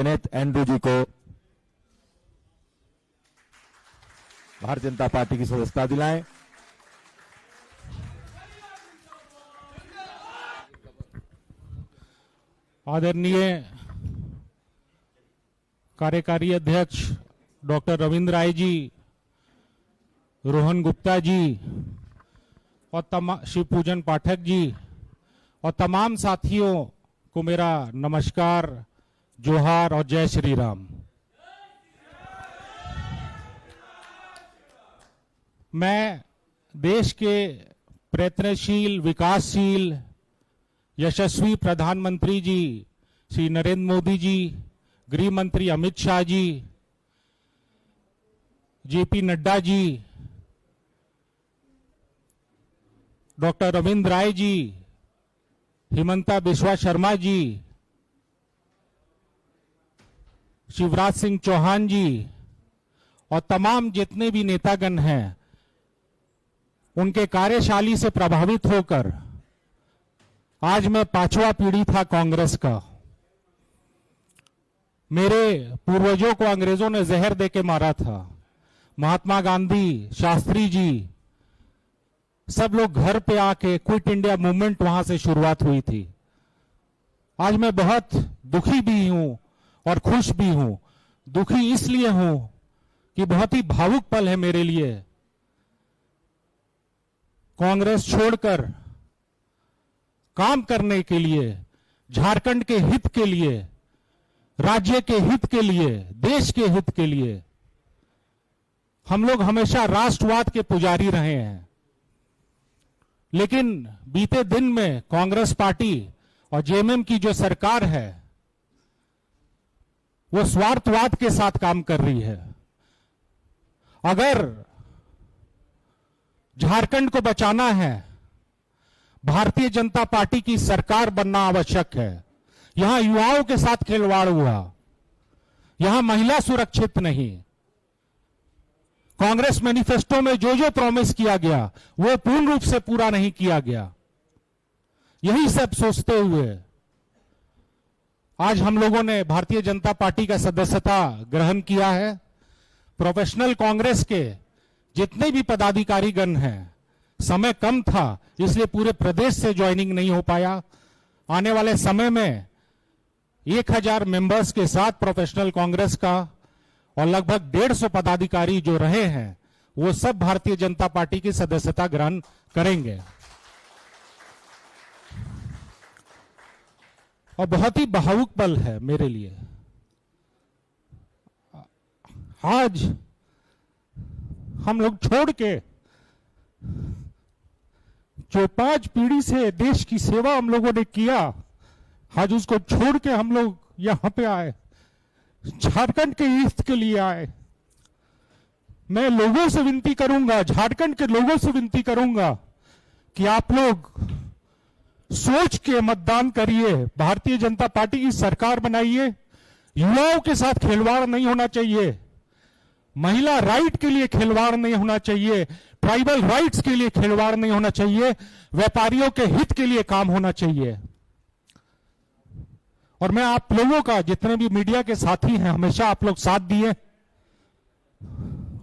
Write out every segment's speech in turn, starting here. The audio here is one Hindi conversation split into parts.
केनेथ एंड्रू जी को भारतीय जनता पार्टी की सदस्यता दिलाएं। आदरणीय कार्यकारी अध्यक्ष डॉक्टर रविंद्र राय जी, रोहन गुप्ता जी और शिव पूजन पाठक जी और तमाम साथियों को मेरा नमस्कार, जोहार और जय श्री राम। मैं देश के प्रयत्नशील, विकासशील, यशस्वी प्रधानमंत्री जी श्री नरेंद्र मोदी जी, गृह मंत्री अमित शाह जी, जेपी नड्डा जी, डॉक्टर रविंद्र राय जी, हिमंता बिस्वा शर्मा जी, शिवराज सिंह चौहान जी और तमाम जितने भी नेतागण हैं, उनके कार्यशैली से प्रभावित होकर आज मैं 5वां पीढ़ी था कांग्रेस का। मेरे पूर्वजों को अंग्रेजों ने जहर देके मारा था। महात्मा गांधी, शास्त्री जी, सब लोग घर पे आके क्विट इंडिया मूवमेंट वहां से शुरुआत हुई थी। आज मैं बहुत दुखी भी हूं और खुश भी हूं। दुखी इसलिए हूं कि बहुत ही भावुक पल है मेरे लिए। कांग्रेस छोड़कर काम करने के लिए, झारखंड के हित के लिए, राज्य के हित के लिए, देश के हित के लिए हम लोग हमेशा राष्ट्रवाद के पुजारी रहे हैं। लेकिन बीते दिन में कांग्रेस पार्टी और जेएमएम की जो सरकार है वो स्वार्थवाद के साथ काम कर रही है। अगर झारखंड को बचाना है, भारतीय जनता पार्टी की सरकार बनना आवश्यक है। यहां युवाओं के साथ खिलवाड़ हुआ, यहां महिला सुरक्षित नहीं। कांग्रेस मैनिफेस्टो में जो जो प्रॉमिस किया गया वो पूर्ण रूप से पूरा नहीं किया गया। यही सब सोचते हुए आज हम लोगों ने भारतीय जनता पार्टी का सदस्यता ग्रहण किया है। प्रोफेशनल कांग्रेस के जितने भी पदाधिकारीगण हैं, समय कम था इसलिए पूरे प्रदेश से ज्वाइनिंग नहीं हो पाया। आने वाले समय में 1000 मेंबर्स के साथ प्रोफेशनल कांग्रेस का और लगभग 150 पदाधिकारी जो रहे हैं वो सब भारतीय जनता पार्टी की सदस्यता ग्रहण करेंगे। और बहुत ही भावुक पल है मेरे लिए। आज हम लोग छोड़ के, जो 5 पीढ़ी से देश की सेवा हम लोगों ने किया, आज उसको छोड़ के हम लोग यहां पे आए, झारखंड के हित के लिए आए। मैं लोगों से विनती करूंगा, झारखंड के लोगों से विनती करूंगा कि आप लोग सोच के मतदान करिए, भारतीय जनता पार्टी की सरकार बनाइए। युवाओं के साथ खिलवाड़ नहीं होना चाहिए, महिला राइट के लिए खिलवाड़ नहीं होना चाहिए, ट्राइबल राइट्स के लिए खिलवाड़ नहीं होना चाहिए, व्यापारियों के हित के लिए काम होना चाहिए। और मैं आप लोगों का, जितने भी मीडिया के साथी हैं, हमेशा आप लोग साथ दिए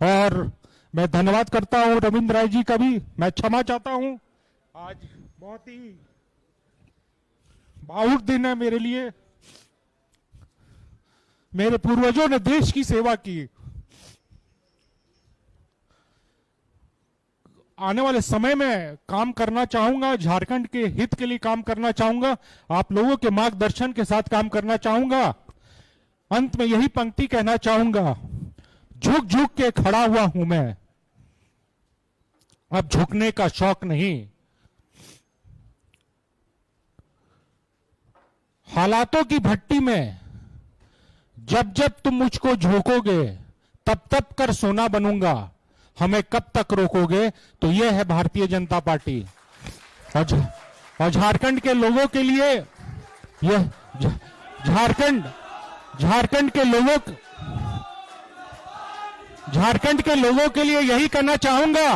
और मैं धन्यवाद करता हूं रविंद्र राय जी का भी। मैं क्षमा चाहता हूं, आज बहुत ही भावुक दिन है मेरे लिए। मेरे पूर्वजों ने देश की सेवा की। आने वाले समय में काम करना चाहूंगा, झारखंड के हित के लिए काम करना चाहूंगा, आप लोगों के मार्गदर्शन के साथ काम करना चाहूंगा। अंत में यही पंक्ति कहना चाहूंगा, झुक झुक के खड़ा हुआ हूं मैं, अब झुकने का शौक नहीं। हालातों की भट्टी में जब जब तुम मुझको झोंकोगे, तब तब कर सोना बनूंगा, हमें कब तक रोकोगे। तो यह है भारतीय जनता पार्टी। और झारखंड के लोगों के लिए, यह झारखंड के लोगों के लिए यही करना चाहूंगा।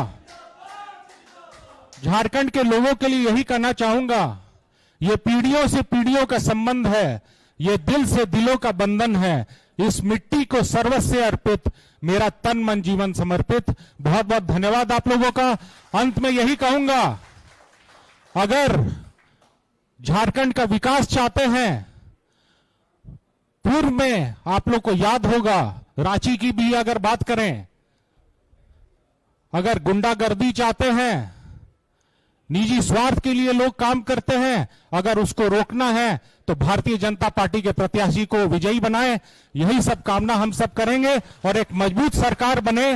झारखंड के लोगों के लिए यही कहना चाहूंगा, ये पीढ़ियों से पीढ़ियों का संबंध है। ये दिल से दिलों का बंधन है। इस मिट्टी को सर्वस्व अर्पित, मेरा तन मन जीवन समर्पित। बहुत बहुत धन्यवाद आप लोगों का। अंत में यही कहूंगा, अगर झारखंड का विकास चाहते हैं, पूर्व में आप लोग को याद होगा, रांची की भी अगर बात करें, अगर गुंडागर्दी चाहते हैं, निजी स्वार्थ के लिए लोग काम करते हैं, अगर उसको रोकना है तो भारतीय जनता पार्टी के प्रत्याशी को विजयी बनाएं। यही सब कामना हम सब करेंगे और एक मजबूत सरकार बने,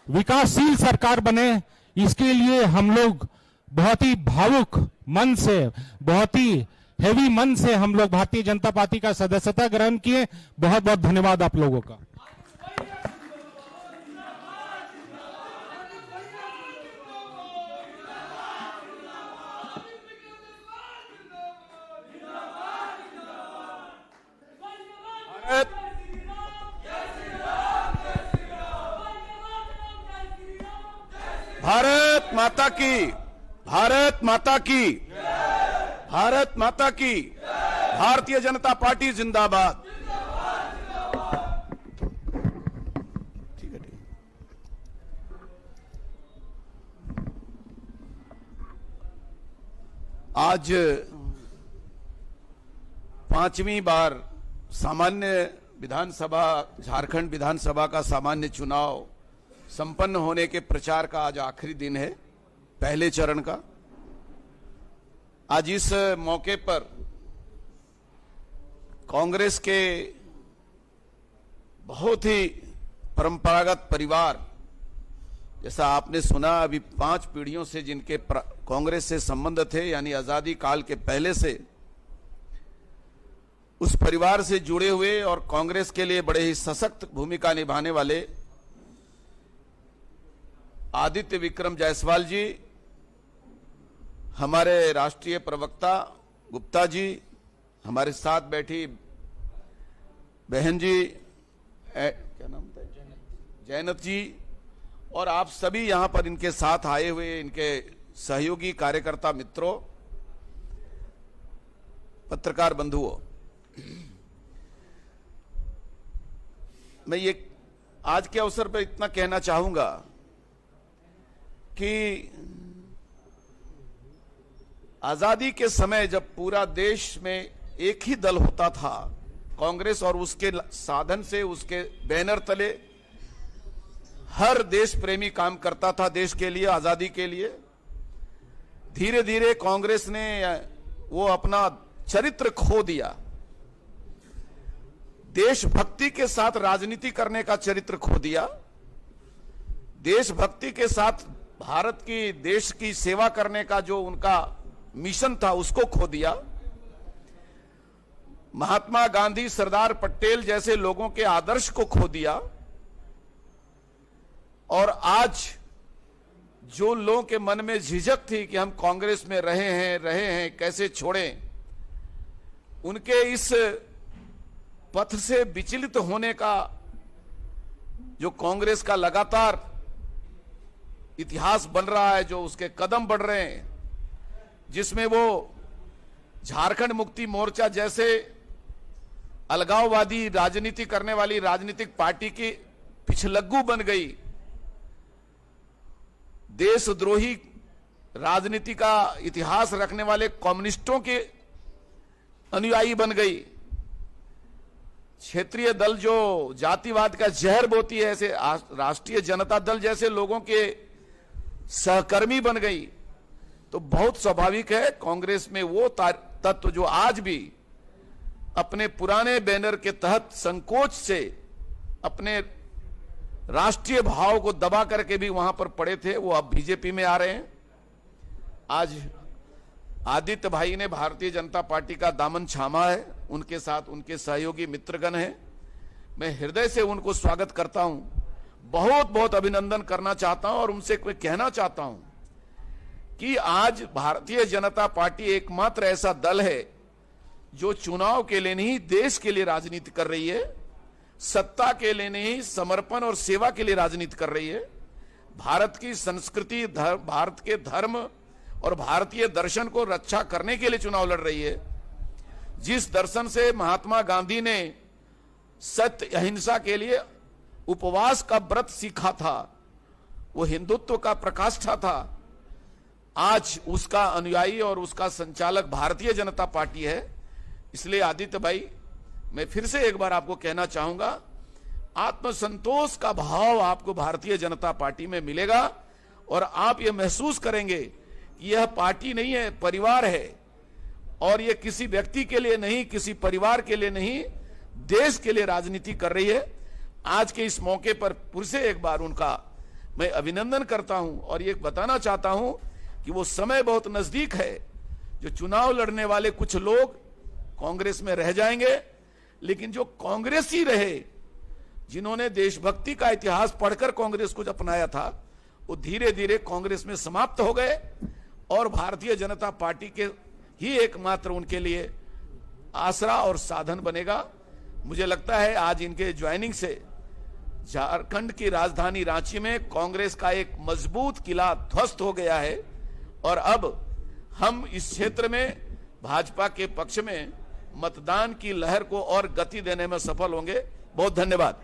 विकासशील सरकार बने। इसके लिए हम लोग बहुत ही भावुक मन से, बहुत ही हेवी मन से हम लोग भारतीय जनता पार्टी का सदस्यता ग्रहण किए। बहुत बहुत धन्यवाद आप लोगों का। भारत माता की, भारत माता की, भारत माता की, भारतीय जनता पार्टी जिंदाबाद। ठीक है, ठीक। आज 5वीं बार सामान्य विधानसभा, झारखंड विधानसभा का सामान्य चुनाव संपन्न होने के प्रचार का आज आखिरी दिन है, पहले चरण का। आज इस मौके पर कांग्रेस के बहुत ही परंपरागत परिवार, जैसा आपने सुना, अभी 5 पीढ़ियों से जिनके कांग्रेस से संबंध थे, यानी आजादी काल के पहले से उस परिवार से जुड़े हुए और कांग्रेस के लिए बड़े ही सशक्त भूमिका निभाने वाले आदित्य विक्रम जायसवाल जी, हमारे राष्ट्रीय प्रवक्ता गुप्ता जी, हमारे साथ बैठी बहन जी, क्या नाम था, जैनत जी, और आप सभी यहां पर इनके साथ आए हुए इनके सहयोगी कार्यकर्ता मित्रों, पत्रकार बंधुओं, मैं ये आज के अवसर पर इतना कहना चाहूंगा कि आजादी के समय जब पूरा देश में एक ही दल होता था, कांग्रेस, और उसके साधन से, उसके बैनर तले हर देश प्रेमी काम करता था देश के लिए, आजादी के लिए, धीरे धीरे कांग्रेस ने वो अपना चरित्र खो दिया। देशभक्ति के साथ राजनीति करने का चरित्र खो दिया। देशभक्ति के साथ भारत की, देश की सेवा करने का जो उनका मिशन था, उसको खो दिया। महात्मा गांधी, सरदार पटेल जैसे लोगों के आदर्श को खो दिया। और आज जो लोगों के मन में झिझक थी कि हम कांग्रेस में रहे हैं, कैसे छोड़ें, उनके इस पथ से विचलित होने का जो कांग्रेस का लगातार इतिहास बन रहा है, जो उसके कदम बढ़ रहे हैं, जिसमें वो झारखंड मुक्ति मोर्चा जैसे अलगाववादी राजनीति करने वाली राजनीतिक पार्टी की पिछलग्गू बन गई, देशद्रोही राजनीति का इतिहास रखने वाले कम्युनिस्टों के अनुयायी बन गई, क्षेत्रीय दल जो जातिवाद का जहर बोती है, ऐसे राष्ट्रीय जनता दल जैसे लोगों के सहकर्मी बन गई, तो बहुत स्वाभाविक है कांग्रेस में वो तत्व जो आज भी अपने पुराने बैनर के तहत संकोच से अपने राष्ट्रीय भाव को दबा करके भी वहां पर पड़े थे, वो अब बीजेपी में आ रहे हैं। आज आदित्य भाई ने भारतीय जनता पार्टी का दामन थामा है, उनके साथ उनके सहयोगी मित्रगण हैं। मैं हृदय से उनको स्वागत करता हूं, बहुत बहुत अभिनंदन करना चाहता हूं और उनसे कहना चाहता हूं कि आज भारतीय जनता पार्टी एकमात्र ऐसा दल है जो चुनाव के लिए नहीं, देश के लिए राजनीति कर रही है, सत्ता के लिए नहीं, समर्पण और सेवा के लिए राजनीति कर रही है। भारत की संस्कृति, भारत के धर्म और भारतीय दर्शन को रक्षा करने के लिए चुनाव लड़ रही है। जिस दर्शन से महात्मा गांधी ने सत्य अहिंसा के लिए उपवास का व्रत सीखा था, वो हिंदुत्व का प्रकाष्ठा था, आज उसका अनुयायी और उसका संचालक भारतीय जनता पार्टी है। इसलिए आदित्य भाई, मैं फिर से एक बार आपको कहना चाहूंगा, आत्मसंतोष का भाव आपको भारतीय जनता पार्टी में मिलेगा और आप ये महसूस करेंगे कि यह पार्टी नहीं है, परिवार है। और ये किसी व्यक्ति के लिए नहीं, किसी परिवार के लिए नहीं, देश के लिए राजनीति कर रही है। आज के इस मौके पर फिर से एक बार उनका मैं अभिनंदन करता हूं और ये बताना चाहता हूं कि वो समय बहुत नजदीक है जो चुनाव लड़ने वाले कुछ लोग कांग्रेस में रह जाएंगे, लेकिन जो कांग्रेसी रहे, जिन्होंने देशभक्ति का इतिहास पढ़कर कांग्रेस को अपनाया था, वो धीरे धीरे कांग्रेस में समाप्त हो गए और भारतीय जनता पार्टी के ही एकमात्र उनके लिए आसरा और साधन बनेगा। मुझे लगता है आज इनके ज्वाइनिंग से झारखंड की राजधानी रांची में कांग्रेस का एक मजबूत किला ध्वस्त हो गया है और अब हम इस क्षेत्र में भाजपा के पक्ष में मतदान की लहर को और गति देने में सफल होंगे। बहुत धन्यवाद।